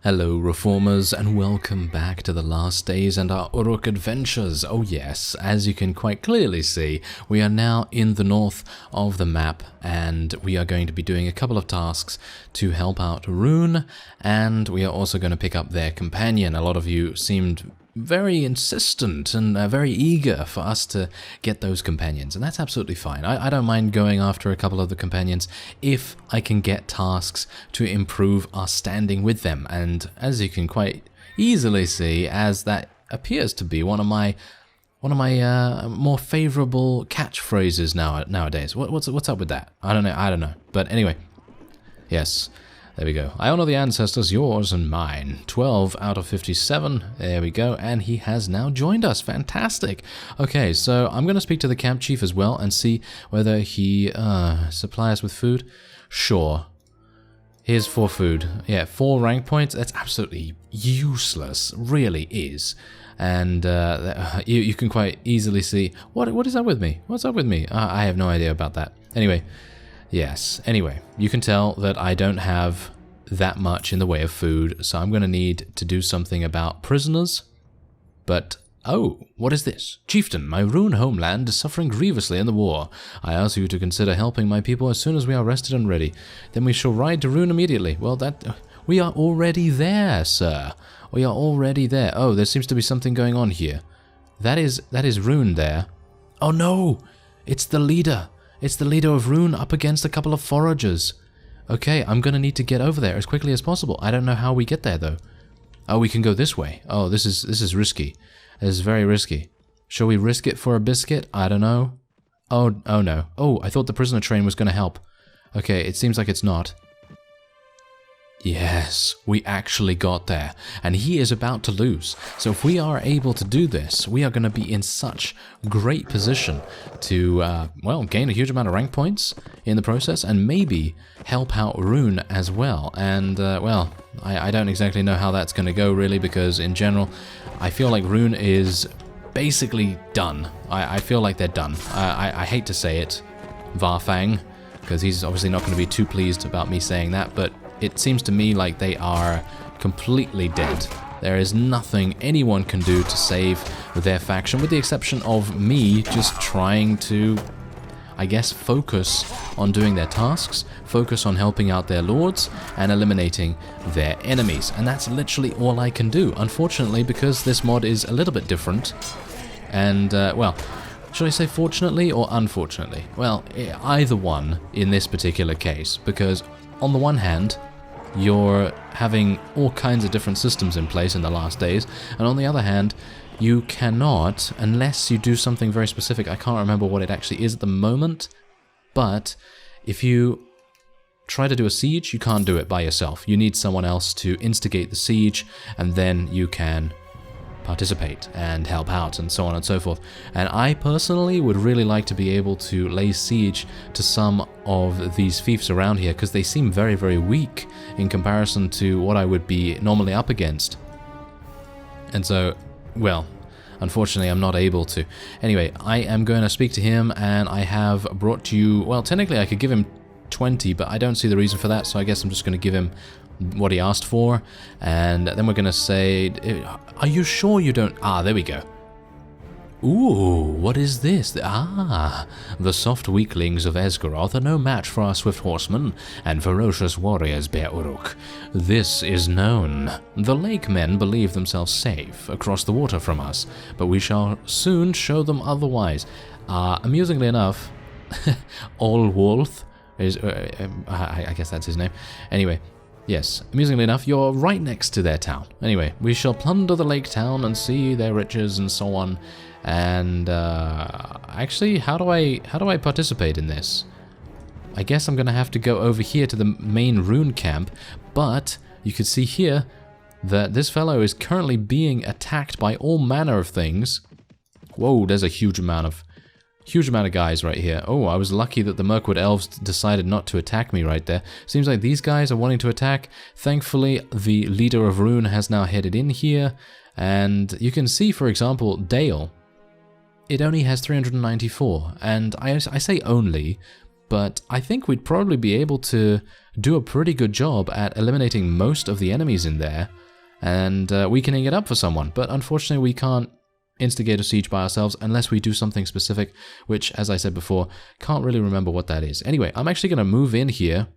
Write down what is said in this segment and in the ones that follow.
Hello Reformers, and welcome back to the last days and our Uruk adventures. Oh yes, as you can quite clearly see, we are now in the north of the map and we are going to be doing a couple of tasks to help out Rhun, and we are also going to pick up their companion. A lot of you seemed very insistent and very eager for us to get those companions, and that's absolutely fine. I don't mind going after a couple of the companions if I can get tasks to improve our standing with them, and as you can quite easily see, as that appears to be one of my more favorable catchphrases nowadays. What's up with that? I don't know. But anyway, yes. There we go. I honor the ancestors, yours and mine. 12 out of 57. There we go. And he has now joined us. Fantastic. Okay, so I'm going to speak to the camp chief as well and see whether he supplies us with food. Sure. Here's 4 food. Yeah, 4 rank points. That's absolutely useless. Really is. And you can quite easily see... What is up with me? What's up with me? I have no idea about that. Anyway... Yes, anyway, you can tell that I don't have that much in the way of food, so I'm going to need to do something about prisoners. But, oh, what is this? Chieftain, my Rhun homeland is suffering grievously in the war. I ask you to consider helping my people as soon as we are rested and ready. Then we shall ride to Rhun immediately. Well, we are already there, sir. We are already there. Oh, there seems to be something going on here. That is Rhun there. Oh no, it's the leader. It's the leader of Rhun up against a couple of foragers. Okay, I'm going to need to get over there as quickly as possible. I don't know how we get there, though. Oh, we can go this way. Oh, this is risky. This is very risky. Shall we risk it for a biscuit? I don't know. Oh no. Oh, I thought the prisoner train was going to help. Okay, it seems like it's not. Yes, we actually got there, and he is about to lose. So if we are able to do this, we are going to be in such great position to, well, gain a huge amount of rank points in the process, and maybe help out Rhun as well. And, well, I don't exactly know how that's going to go, really, because in general, I feel like Rhun is basically done. I feel like they're done. I hate to say it, Var Fang, because he's obviously not going to be too pleased about me saying that, but it seems to me like they are completely dead. There is nothing anyone can do to save their faction, with the exception of me just trying to, I guess, focus on doing their tasks, focus on helping out their lords, and eliminating their enemies. And that's literally all I can do, unfortunately, because this mod is a little bit different. And, well, should I say fortunately or unfortunately? Well, either one in this particular case, because on the one hand, you're having all kinds of different systems in place in the last days, and on the other hand, you cannot, unless you do something very specific. I can't remember what it actually is at the moment, but if you try to do a siege, you can't do it by yourself. You need someone else to instigate the siege, and then you can participate and help out and so on and so forth. And I personally would really like to be able to lay siege to some of these fiefs around here, because they seem very, very weak in comparison to what I would be normally up against. And so, well, unfortunately I'm not able to. Anyway, I am going to speak to him, and I have brought you, well, technically I could give him 20, but I don't see the reason for that, so I guess I'm just going to give him what he asked for, and then we're going to say, are you sure you don't... Ah, there we go. Ooh, what is this? Ah, the soft weaklings of Esgaroth are no match for our swift horsemen, and ferocious warriors bear Uruk. This is known. The lake men believe themselves safe across the water from us, but we shall soon show them otherwise. Amusingly enough, Allwolf is... I guess that's his name. Anyway... Yes, amusingly enough, you're right next to their town. Anyway, we shall plunder the lake town and see their riches and so on. And actually, how do I participate in this? I guess I'm gonna have to go over here to the main Rhun camp, but you can see here that this fellow is currently being attacked by all manner of things. Whoa, there's a huge amount of guys right here. Oh, I was lucky that the Mirkwood elves decided not to attack me right there. Seems like these guys are wanting to attack. Thankfully, the leader of Rhun has now headed in here, and you can see, for example, Dale. It only has 394, and I say only, but I think we'd probably be able to do a pretty good job at eliminating most of the enemies in there and weakening it up for someone. But unfortunately, we can't instigate a siege by ourselves unless we do something specific, which, as I said before, can't really remember what that is. Anyway, I'm actually going to move in here,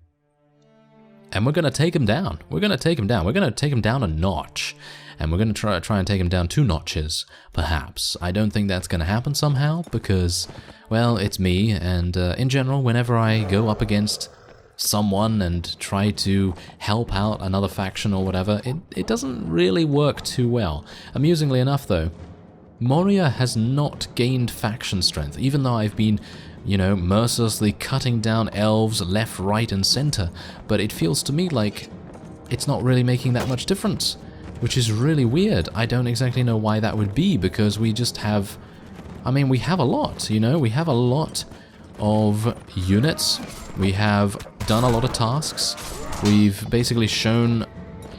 and we're going to take him down. We're going to take him down. We're going to take him down a notch, and we're going to try and take him down 2 notches, perhaps. I don't think that's going to happen somehow, because, well, it's me, and in general, whenever I go up against someone and try to help out another faction or whatever, it doesn't really work too well. Amusingly enough, though, Moria has not gained faction strength, even though I've been, you know, mercilessly cutting down elves left, right, and center. But it feels to me like it's not really making that much difference, which is really weird. I don't exactly know why that would be, because we just have, I mean, we have a lot, you know, we have a lot of units. We have done a lot of tasks. We've basically shown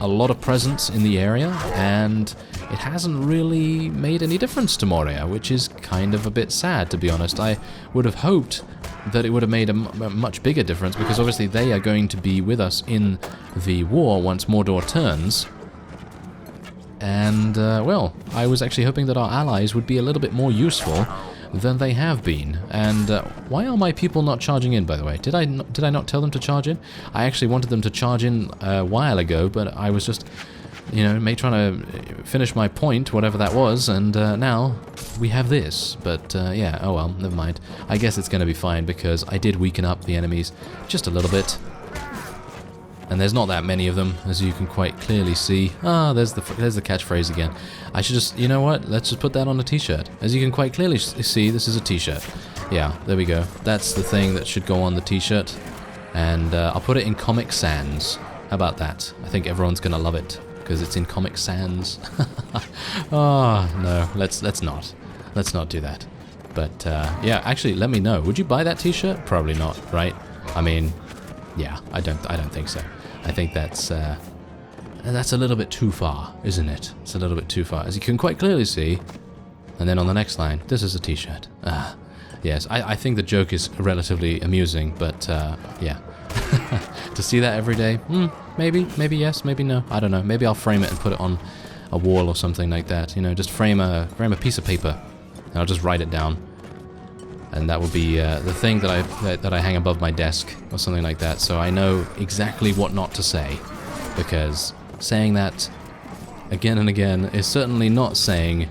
a lot of presence in the area, and it hasn't really made any difference to Moria, which is kind of a bit sad, to be honest. I would have hoped that it would have made a much bigger difference, because obviously they are going to be with us in the war once Mordor turns. And, well, I was actually hoping that our allies would be a little bit more useful than they have been. And why are my people not charging in, by the way? Did I not tell them to charge in? I actually wanted them to charge in a while ago, but I was just, you know, trying to finish my point, whatever that was, and now we have this. But yeah, oh well, never mind. I guess it's going to be fine, because I did weaken up the enemies just a little bit. And there's not that many of them, as you can quite clearly see. Ah, there's the catchphrase again. I should just, you know what, let's just put that on a t-shirt. As you can quite clearly see, this is a t-shirt. Yeah, there we go. That's the thing that should go on the t-shirt. And I'll put it in Comic Sans. How about that? I think everyone's gonna love it, because it's in Comic Sans. Oh, no, let's not. Let's not do that. But, yeah, actually, let me know. Would you buy that t-shirt? Probably not, right? I mean, yeah, I don't think so. I think that's a little bit too far, isn't it? It's a little bit too far, as you can quite clearly see. And then on the next line, this is a t-shirt. Ah, yes, I think the joke is relatively amusing, but yeah. To see that every day, maybe yes, maybe no, I don't know. Maybe I'll frame it and put it on a wall or something like that. You know, just frame a piece of paper, and I'll just write it down. And that will be the thing that I hang above my desk or something like that, so I know exactly what not to say, because saying that again and again is certainly not saying,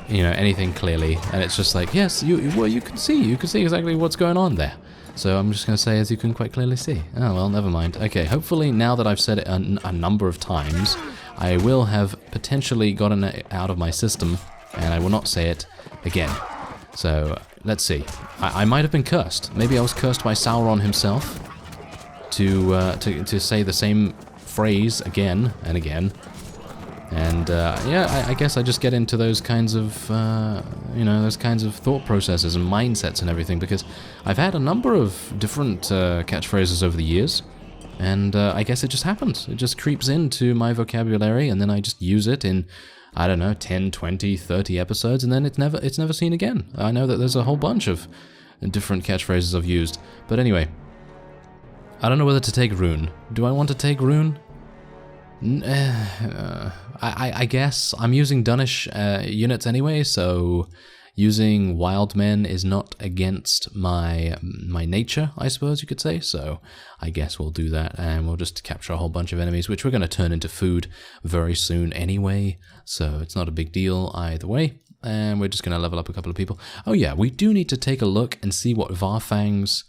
you know, anything clearly. And it's just like, yes, you can see exactly what's going on there. So I'm just going to say, as you can quite clearly see. Oh well, never mind. Okay, hopefully now that I've said it a number of times, I will have potentially gotten it out of my system, and I will not say it again. So let's see. I might have been cursed. Maybe I was cursed by Sauron himself to say the same phrase again and again. And yeah, I guess I just get into those kinds of you know, those kinds of thought processes and mindsets and everything, because I've had a number of different catchphrases over the years, and I guess it just happens. It just creeps into my vocabulary, and then I just use it in, I don't know, 10, 20, 30 episodes, and then it's never seen again. I know that there's a whole bunch of different catchphrases I've used. But anyway, I don't know whether to take Rhun. Do I want to take Rhun? I guess I'm using Dunish units anyway, so using wild men is not against my nature, I suppose you could say. So I guess we'll do that, and we'll just capture a whole bunch of enemies, which we're going to turn into food very soon anyway, so it's not a big deal either way. And we're just going to level up a couple of people. Oh yeah, we do need to take a look and see what Var Fang's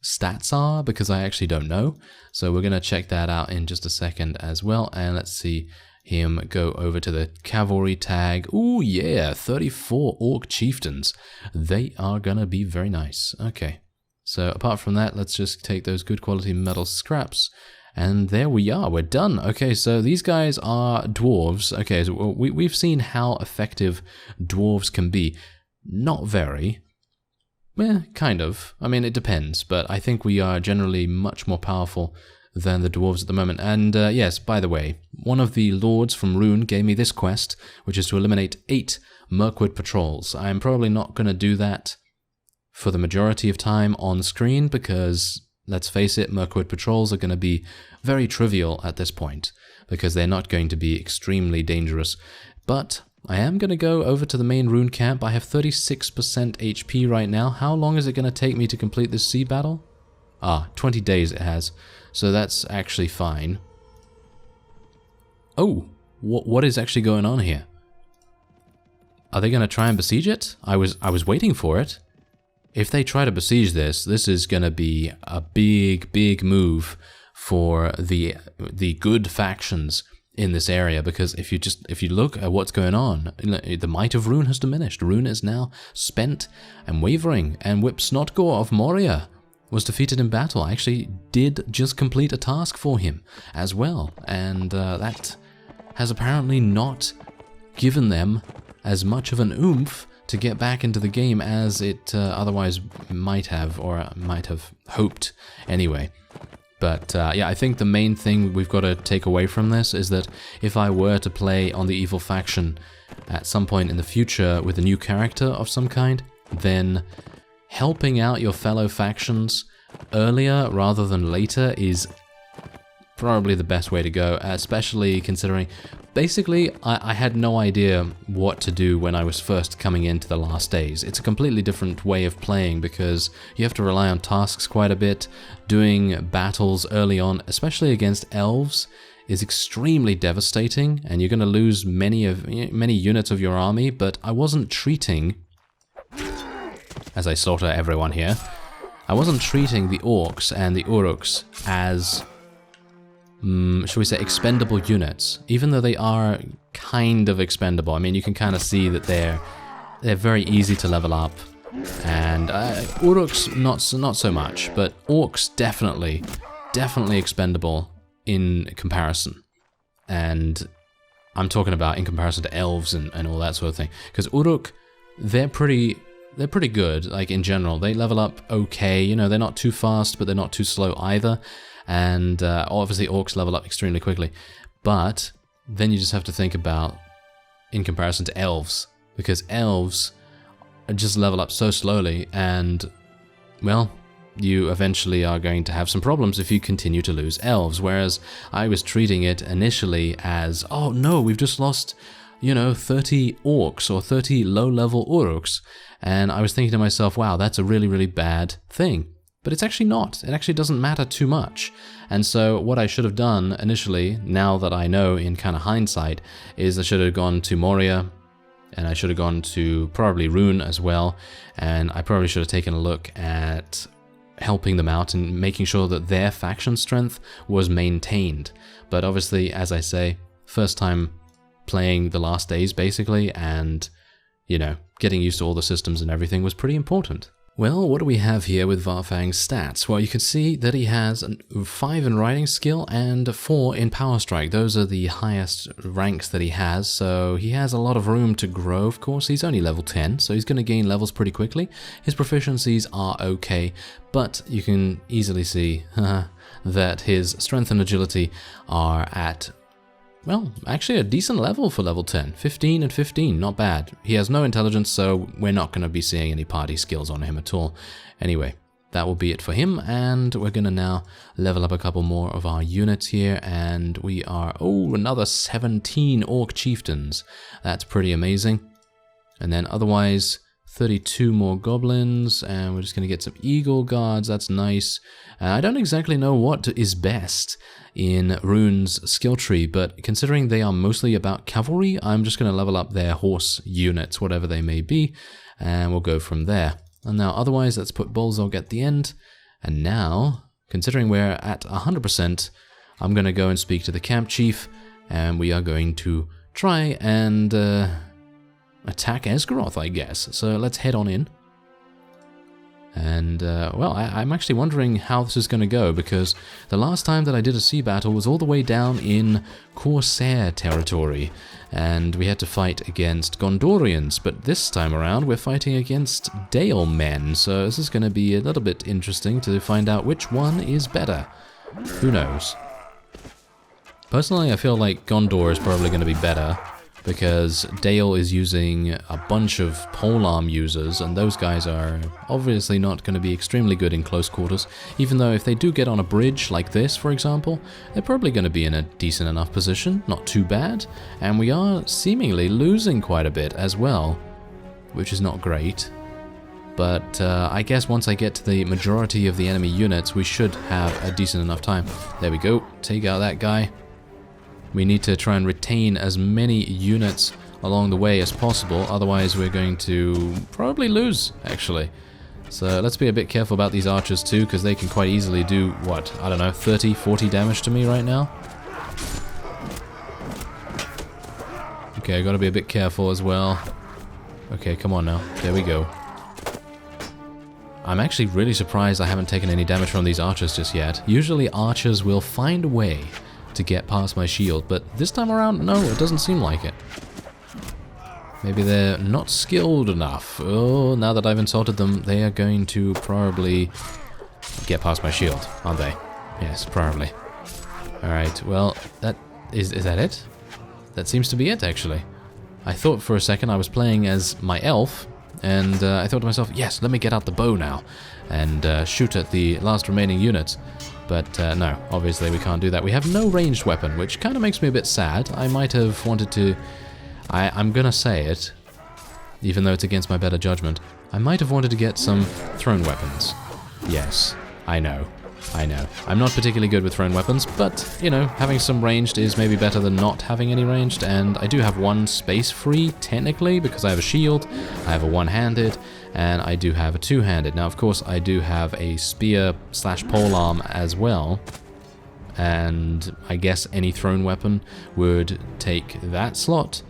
stats are, because I actually don't know. So we're going to check that out in just a second as well. And let's see him go over to the cavalry tag. Oh yeah, 34 orc chieftains. They are going to be very nice. Okay, so apart from that, let's just take those good quality metal scraps. And there we are, we're done. Okay, so these guys are dwarves. Okay, so we've seen how effective dwarves can be. Not very. Kind of. I mean, it depends, but I think we are generally much more powerful than the dwarves at the moment. And yes, by the way, one of the lords from Rhun gave me this quest, which is to eliminate 8 Mirkwood patrols. I'm probably not going to do that for the majority of time on screen because, let's face it, Mirkwood patrols are going to be very trivial at this point because they're not going to be extremely dangerous. But I am going to go over to the main Rhun camp. I have 36% HP right now. How long is it going to take me to complete this sea battle? 20 days it has. So that's actually fine. Oh, what is actually going on here? Are they going to try and besiege it? I was waiting for it. If they try to besiege this is going to be a big move for the good factions in this area, because if you look at what's going on, the might of Rhun has diminished. Rhun is now spent and wavering, and Whip Snotgore of Moria was defeated in battle. I actually did just complete a task for him as well, and that has apparently not given them as much of an oomph to get back into the game as it otherwise might have, or might have hoped anyway. But yeah, I think the main thing we've got to take away from this is that if I were to play on the evil faction at some point in the future with a new character of some kind, then helping out your fellow factions earlier rather than later is probably the best way to go, especially considering basically I had no idea what to do when I was first coming into the last days. It's a completely different way of playing because you have to rely on tasks quite a bit. Doing battles early on, especially against elves, is extremely devastating, and you're going to lose many units of your army. But I wasn't treating, as I slaughter everyone here, I wasn't treating the orcs and the uruks as, shall we say, expendable units, even though they are kind of expendable. I mean, you can kind of see that they're very easy to level up, and uruks not so much, but orcs definitely expendable in comparison. And I'm talking about in comparison to elves and all that sort of thing, because uruk, they're pretty good. Like in general, they level up okay. You know, they're not too fast, but they're not too slow either. And obviously orcs level up extremely quickly, but then you just have to think about in comparison to elves, because elves just level up so slowly, and well, you eventually are going to have some problems if you continue to lose elves. Whereas I was treating it initially as, oh no, we've just lost, 30 orcs or 30 low-level uruks, and I was thinking to myself, wow, that's a really bad thing. But it's actually not. It actually doesn't matter too much. And so what I should have done initially, now that I know in kind of hindsight, is I should have gone to Moria, and I should have gone to probably Rhun as well, and I probably should have taken a look at helping them out and making sure that their faction strength was maintained. But obviously, as I say, first time playing the last days basically, and, getting used to all the systems and everything was pretty important. Well, what do we have here with Var Fang's stats? Well, you can see that he has 5 in writing skill and 4 in power strike. Those are the highest ranks that he has, so he has a lot of room to grow. Of course, he's only level 10, so he's going to gain levels pretty quickly. His proficiencies are okay, but you can easily see that his strength and agility are at, well, actually a decent level for level 10. 15 and 15, not bad. He has no intelligence, so we're not going to be seeing any party skills on him at all. Anyway, that will be it for him, and we're going to now level up a couple more of our units here, and we are, another 17 orc chieftains. That's pretty amazing. And then otherwise, 32 more goblins, and we're just going to get some eagle guards. That's nice. I don't exactly know what is best in Rhun's skill tree, but considering they are mostly about cavalry, I'm just going to level up their horse units, whatever they may be, and we'll go from there. And now otherwise, let's put Bolzog at the end. And now, considering we're at 100%, I'm going to go and speak to the camp chief, and we are going to try and attack Esgaroth, I guess. So let's head on in. And, well, I'm actually wondering how this is going to go, because the last time that I did a sea battle was all the way down in Corsair territory, and we had to fight against Gondorians, but this time around we're fighting against Dale men, so this is going to be a little bit interesting to find out which one is better. Who knows? Personally, I feel like Gondor is probably going to be better, because Dale is using a bunch of polearm users, and those guys are obviously not going to be extremely good in close quarters, even though if they do get on a bridge like this, for example, they're probably going to be in a decent enough position, not too bad, and we are seemingly losing quite a bit as well, which is not great. But I guess once I get to the majority of the enemy units, we should have a decent enough time. There we go, take out that guy. We need to try and retain as many units along the way as possible, otherwise we're going to probably lose, actually. So let's be a bit careful about these archers too, because they can quite easily do, what, I don't know, 30, 40 damage to me right now. Okay, I gotta be a bit careful as well. Okay, come on now, there we go. I'm actually really surprised I haven't taken any damage from these archers just yet. Usually archers will find a way to get past my shield, but this time around, no, it doesn't seem like it. Maybe they're not skilled enough. Oh, now that I've insulted them, they are going to probably get past my shield, aren't they? Yes, probably. Alright, well, is that it? That seems to be it, actually. I thought for a second I was playing as my elf, and I thought to myself, yes, let me get out the bow now, and shoot at the last remaining units. But no, obviously we can't do that. We have no ranged weapon, which kind of makes me a bit sad. I might have wanted to... I'm gonna say it, even though it's against my better judgment. I might have wanted to get some thrown weapons. Yes, I know. I'm not particularly good with thrown weapons, but, you know, having some ranged is maybe better than not having any ranged, and I do have one space free, technically, because I have a shield, I have a one-handed, and I do have a two-handed. Now, of course, I do have a spear/polearm as well, and I guess any thrown weapon would take that slot,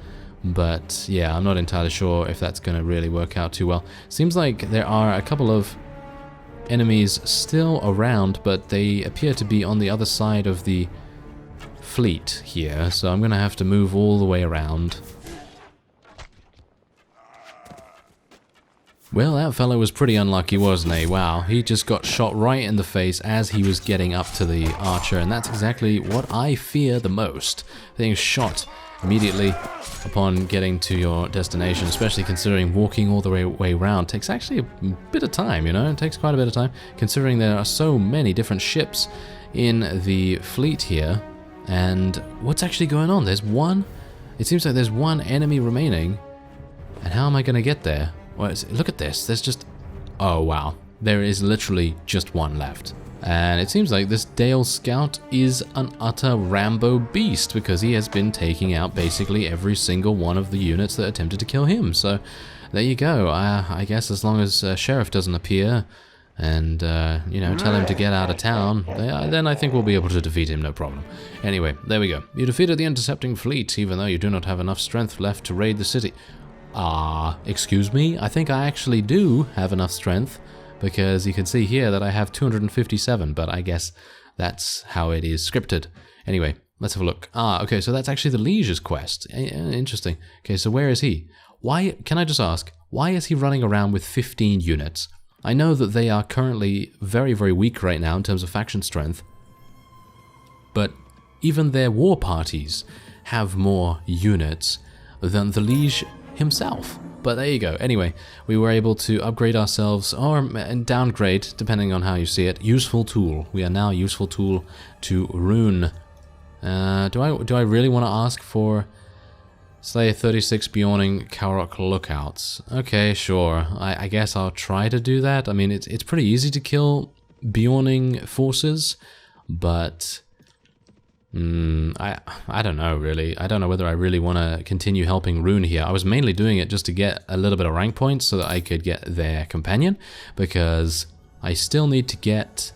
but yeah, I'm not entirely sure if that's going to really work out too well. Seems like there are a couple of enemies still around, but they appear to be on the other side of the fleet here, so I'm going to have to move all the way around. Well, that fellow was pretty unlucky, wasn't he? Wow, he just got shot right in the face as he was getting up to the archer, and that's exactly what I fear the most. Being shot immediately upon getting to your destination, especially considering walking all the way around takes actually a bit of time, you know? It takes quite a bit of time, considering there are so many different ships in the fleet here. And what's actually going on? There's one... It seems like there's one enemy remaining, and how am I going to get there? Well, look at this, there's just... Oh, wow. There is literally just one left. And it seems like this Dale Scout is an utter Rambo beast, because he has been taking out basically every single one of the units that attempted to kill him. So, there you go. I guess as long as Sheriff doesn't appear and, you know, tell him to get out of town, then I think we'll be able to defeat him, no problem. Anyway, there we go. You defeated the intercepting fleet, even though you do not have enough strength left to raid the city. Excuse me? I think I actually do have enough strength, because you can see here that I have 257, but I guess that's how it is scripted. Anyway, let's have a look. Okay, so that's actually the Liege's quest. Interesting. Okay, so where is he? Why, can I just ask, why is he running around with 15 units? I know that they are currently very, very weak right now in terms of faction strength, but even their war parties have more units than the Liege himself. But there you go. Anyway, we were able to upgrade ourselves, or downgrade, depending on how you see it. Useful tool. We are now useful tool to Rhun. Do I really want to ask for Slay 36 Beorning Kaurok lookouts? Okay, sure. I guess I'll try to do that. I mean, it's pretty easy to kill Beorning forces, but I don't know, really. I don't know whether I really want to continue helping Rhun here. I was mainly doing it just to get a little bit of rank points so that I could get their companion, because I still need to get...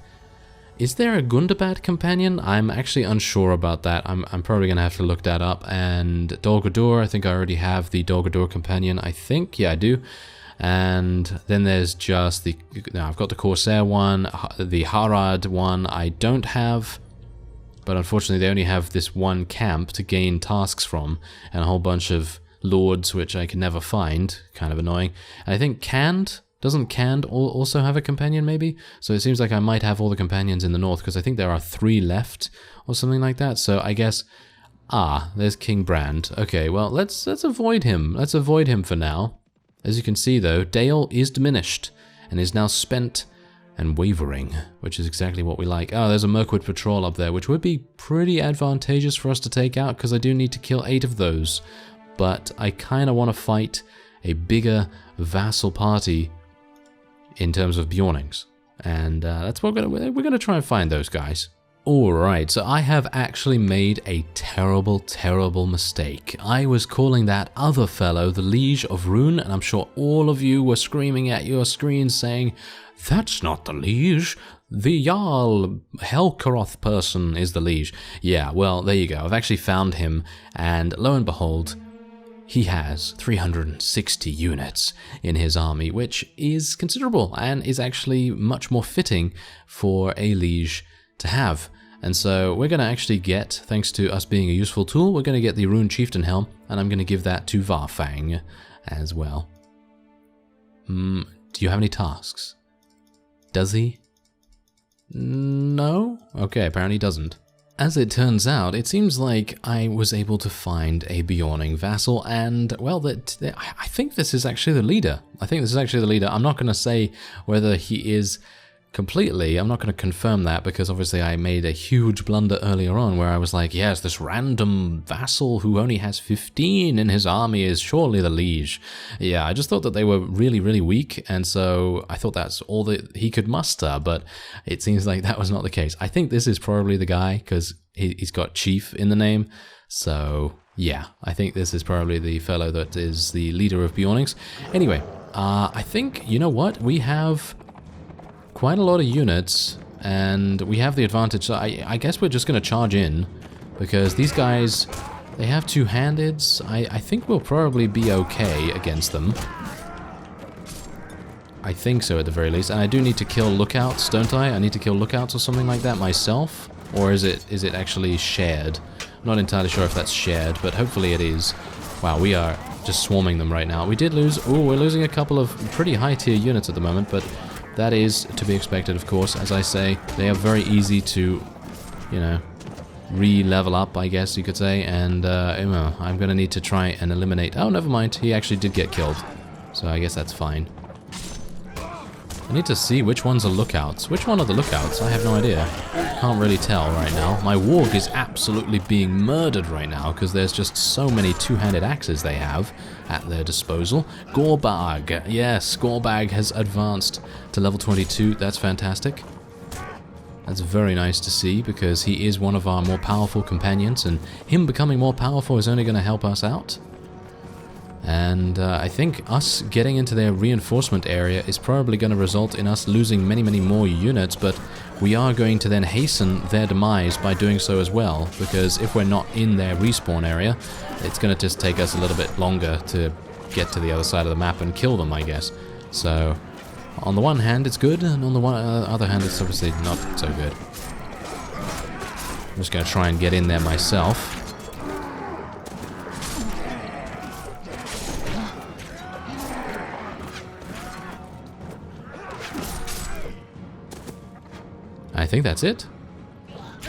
Is there a Gundabad companion? I'm actually unsure about that. I'm probably going to have to look that up. And Dol Guldur, I think I already have the Dol Guldur companion, I think. Yeah, I do. And then there's just the... Now, I've got the Corsair one, the Harad one I don't have. But unfortunately they only have this one camp to gain tasks from, and a whole bunch of lords which I can never find. Kind of annoying. And I think Cand, doesn't Cand also have a companion maybe? So it seems like I might have all the companions in the north, because I think there are 3 left or something like that. So I guess Ah, there's King Brand. Okay, well, let's avoid him. Let's avoid him for now. As you can see, though, Dale is diminished and is now spent and wavering, which is exactly what we like. Oh, there's a Mirkwood patrol up there, which would be pretty advantageous for us to take out, because I do need to kill 8 of those. But I kind of want to fight a bigger vassal party in terms of Beornings. And that's what we're gonna try and find those guys. Alright, so I have actually made a terrible, terrible mistake. I was calling that other fellow the Liege of Rhun, and I'm sure all of you were screaming at your screens saying, "That's not the Liege. The Jarl Helkaroth person is the Liege." Yeah, well, there you go. I've actually found him, and lo and behold, he has 360 units in his army, which is considerable and is actually much more fitting for a Liege to have. And so we're going to actually get, thanks to us being a useful tool, we're going to get the Rune Chieftain helm, and I'm going to give that to Var Fang as well. Do you have any tasks? Does he? No? Okay, apparently he doesn't. As it turns out, it seems like I was able to find a Beorning vassal, and, well, I think this is actually the leader. I'm not going to say whether he is completely. I'm not going to confirm that, because obviously I made a huge blunder earlier on where I was like, yes, this random vassal who only has 15 in his army is surely the Liege. Yeah, I just thought that they were really, really weak, and so I thought that's all that he could muster, but it seems like that was not the case. I think this is probably the guy, because he's got Chief in the name, so yeah, I think this is probably the fellow that is the leader of Beornings. Anyway, I think, you know what, we have quite a lot of units, and we have the advantage, so I guess we're just going to charge in, because these guys, they have two-handeds. I think we'll probably be okay against them. I think so, at the very least. And I do need to kill lookouts, don't I? I need to kill lookouts or something like that myself? Or is it actually shared? I'm not entirely sure if that's shared, but hopefully it is. Wow, we are just swarming them right now. We did lose... Oh, we're losing a couple of pretty high-tier units at the moment, but that is to be expected, of course. As I say, they are very easy to, you know, re-level up, I guess you could say, and I'm going to need to try and eliminate... Oh, never mind, he actually did get killed, so I guess that's fine. I need to see which ones are lookouts. Which one are the lookouts? I have no idea. Can't really tell right now. My warg is absolutely being murdered right now because there's just so many two-handed axes they have at their disposal. Gorbag. Yes, Gorbag has advanced to level 22. That's fantastic. That's very nice to see because he is one of our more powerful companions, and him becoming more powerful is only going to help us out. And I think us getting into their reinforcement area is probably going to result in us losing many, many more units, but we are going to then hasten their demise by doing so as well, because if we're not in their respawn area, it's going to just take us a little bit longer to get to the other side of the map and kill them, I guess. So, on the one hand, it's good, and on the other hand, it's obviously not so good. I'm just going to try and get in there myself. I think that's it.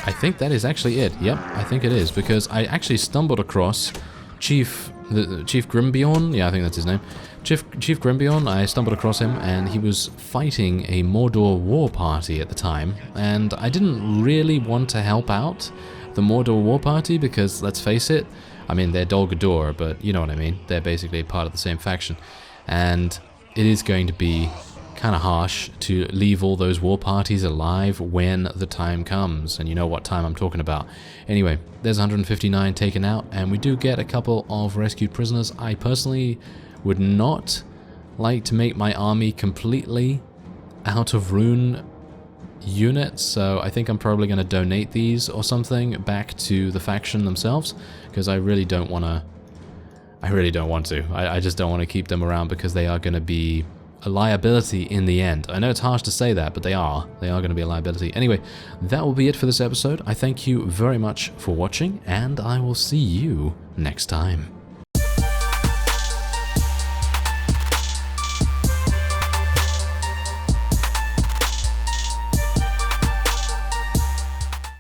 I think that is actually it. Yep, I think it is, because I actually stumbled across Chief Grimbeorn. Yeah, I think that's his name. Chief Grimbeorn, I stumbled across him, and he was fighting a Mordor war party at the time, and I didn't really want to help out the Mordor war party because, let's face it, I mean, they're Dol Guldur, but you know what I mean. They're basically part of the same faction, and it is going to be kind of harsh to leave all those war parties alive when the time comes, and you know what time I'm talking about. Anyway, there's 159 taken out, and we do get a couple of rescued prisoners. I personally would not like to make my army completely out of Rune units, so I think I'm probably going to donate these or something back to the faction themselves, because I really don't want to. I just don't want to keep them around because they are going to be a liability in the end. I know it's harsh to say that, but they are going to be a liability. Anyway, that will be it for this episode. I thank you very much for watching, and I will see you next time.